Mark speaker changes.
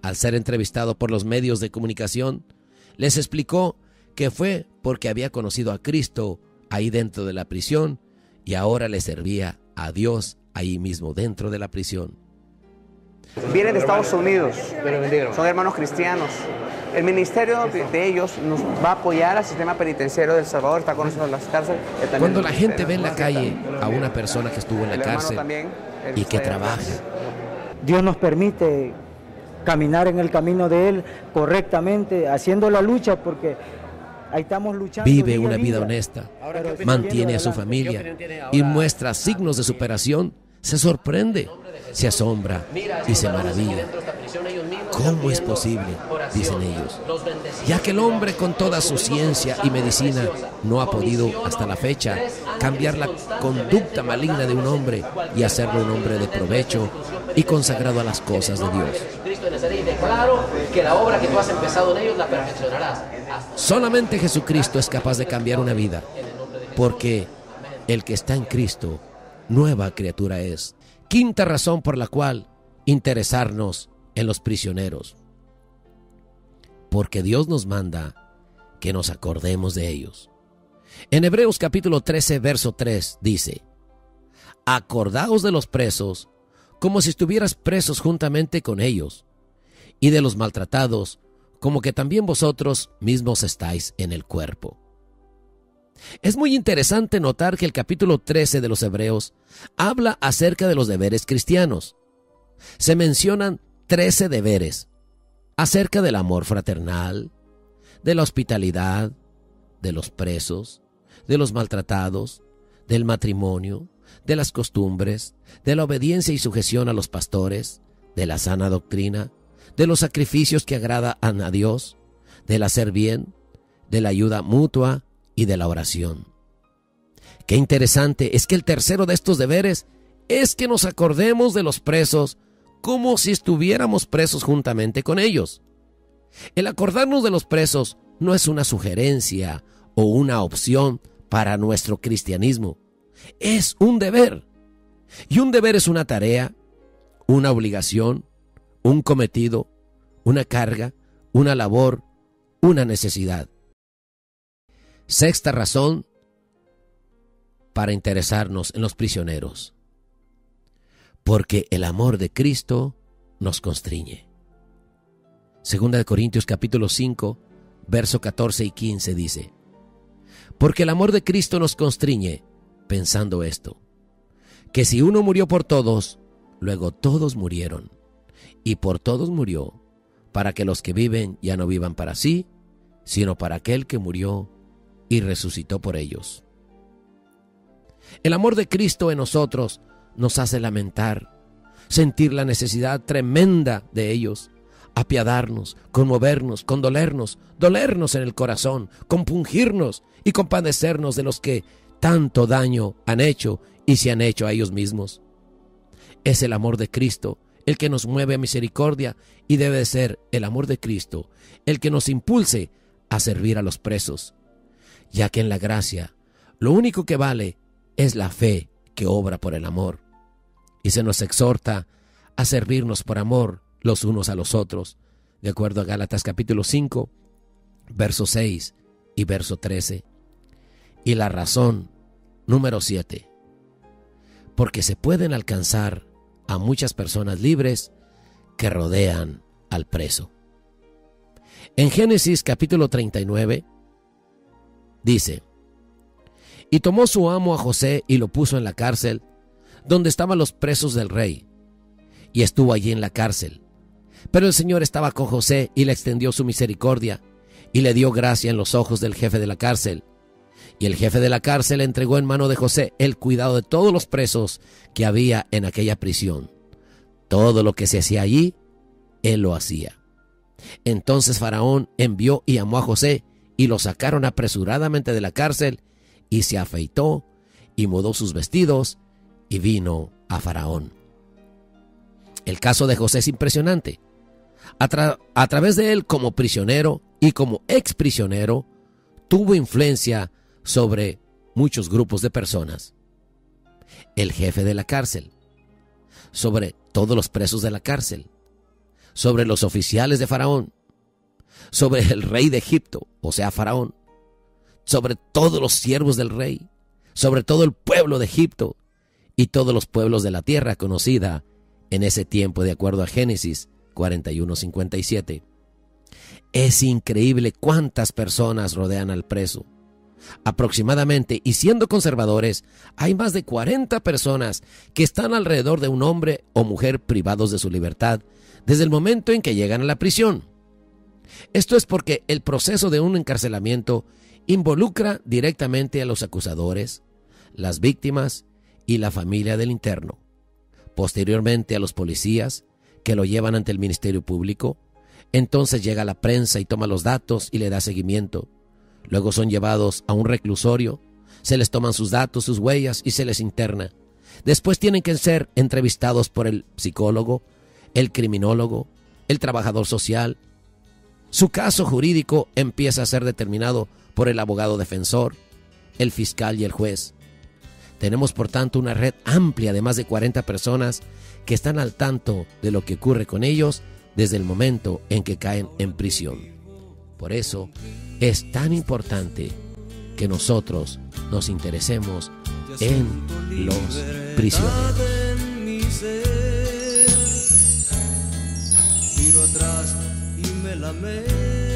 Speaker 1: al ser entrevistado por los medios de comunicación, les explicó que fue porque había conocido a Cristo ahí dentro de la prisión y ahora le servía a Dios ahí mismo dentro de la prisión.
Speaker 2: Vienen de Estados Unidos, son hermanos cristianos. El ministerio de ellos nos va a apoyar al sistema penitenciario de El Salvador, está con nosotros en las cárceles.
Speaker 1: Cuando la gente ve en la calle a una persona que estuvo en la cárcel y que trabaja,
Speaker 3: Dios nos permite caminar en el camino de Él correctamente, haciendo la lucha, porque ahí estamos luchando.
Speaker 1: Vive una vida honesta, mantiene a su familia y muestra signos de superación, se sorprende, se asombra y se maravilla. ¿Cómo es posible?, dicen ellos, ya que el hombre con toda su ciencia y medicina no ha podido hasta la fecha cambiar la conducta maligna de un hombre y hacerlo un hombre de provecho y consagrado a las cosas de Dios. Solamente Jesucristo es capaz de cambiar una vida, porque el que está en Cristo, nueva criatura es. Quinta razón por la cual interesarnos en los prisioneros, porque Dios nos manda que nos acordemos de ellos. En Hebreos capítulo 13, verso 3 dice: acordaos de los presos como si estuvieras presos juntamente con ellos, y de los maltratados como que también vosotros mismos estáis en el cuerpo. Es muy interesante notar que el capítulo 13 de los Hebreos habla acerca de los deberes cristianos. Se mencionan 13 deberes acerca del amor fraternal, de la hospitalidad, de los presos, de los maltratados, del matrimonio, de las costumbres, de la obediencia y sujeción a los pastores, de la sana doctrina, de los sacrificios que agradan a Dios, del hacer bien, de la ayuda mutua y de la oración. Qué interesante es que el tercero de estos deberes es que nos acordemos de los presos como si estuviéramos presos juntamente con ellos. El acordarnos de los presos no es una sugerencia o una opción para nuestro cristianismo. Es un deber. Y un deber es una tarea, una obligación, un cometido, una carga, una labor, una necesidad. Sexta razón para interesarnos en los prisioneros: porque el amor de Cristo nos constriñe. Segunda de Corintios capítulo 5, verso 14 y 15 dice: porque el amor de Cristo nos constriñe, pensando esto, que si uno murió por todos, luego todos murieron, y por todos murió, para que los que viven ya no vivan para sí, sino para aquel que murió y resucitó por ellos. El amor de Cristo en nosotros nos hace lamentar, sentir la necesidad tremenda de ellos, apiadarnos, conmovernos, condolernos, dolernos en el corazón, compungirnos y compadecernos de los que tanto daño han hecho y se han hecho a ellos mismos. Es el amor de Cristo el que nos mueve a misericordia, y debe ser el amor de Cristo el que nos impulse a servir a los presos, ya que en la gracia lo único que vale es la fe que obra por el amor, y se nos exhorta a servirnos por amor los unos a los otros, de acuerdo a Gálatas capítulo 5, verso 6 y verso 13. Y la razón número 7, porque se pueden alcanzar a muchas personas libres que rodean al preso. En Génesis capítulo 39 dice: y tomó su amo a José y lo puso en la cárcel, donde estaban los presos del rey, y estuvo allí en la cárcel. Pero el Señor estaba con José y le extendió su misericordia, y le dio gracia en los ojos del jefe de la cárcel. Y el jefe de la cárcel entregó en mano de José el cuidado de todos los presos que había en aquella prisión. Todo lo que se hacía allí, él lo hacía. Entonces Faraón envió y llamó a José, y lo sacaron apresuradamente de la cárcel, y se afeitó y mudó sus vestidos y vino a Faraón. El caso de José es impresionante. A través de él, como prisionero y como exprisionero, tuvo influencia sobre muchos grupos de personas. El jefe de la cárcel, sobre todos los presos de la cárcel, sobre los oficiales de Faraón, sobre el rey de Egipto, o sea, Faraón, sobre todos los siervos del rey, sobre todo el pueblo de Egipto y todos los pueblos de la tierra conocida en ese tiempo, de acuerdo a Génesis 41:57. Es increíble cuántas personas rodean al preso. Aproximadamente, y siendo conservadores, hay más de 40 personas que están alrededor de un hombre o mujer privados de su libertad desde el momento en que llegan a la prisión. Esto es porque el proceso de un encarcelamiento involucra directamente a los acusadores, las víctimas y la familia del interno. Posteriormente a los policías, que lo llevan ante el Ministerio Público. Entonces llega la prensa y toma los datos y le da seguimiento. Luego son llevados a un reclusorio, se les toman sus datos, sus huellas y se les interna. Después tienen que ser entrevistados por el psicólogo, el criminólogo, el trabajador social. Su caso jurídico empieza a ser determinado por el abogado defensor, el fiscal y el juez. Tenemos, por tanto, una red amplia de más de 40 personas que están al tanto de lo que ocurre con ellos desde el momento en que caen en prisión. Por eso es tan importante que nosotros nos interesemos en los prisioneros.
Speaker 4: Miro atrás y me lamento.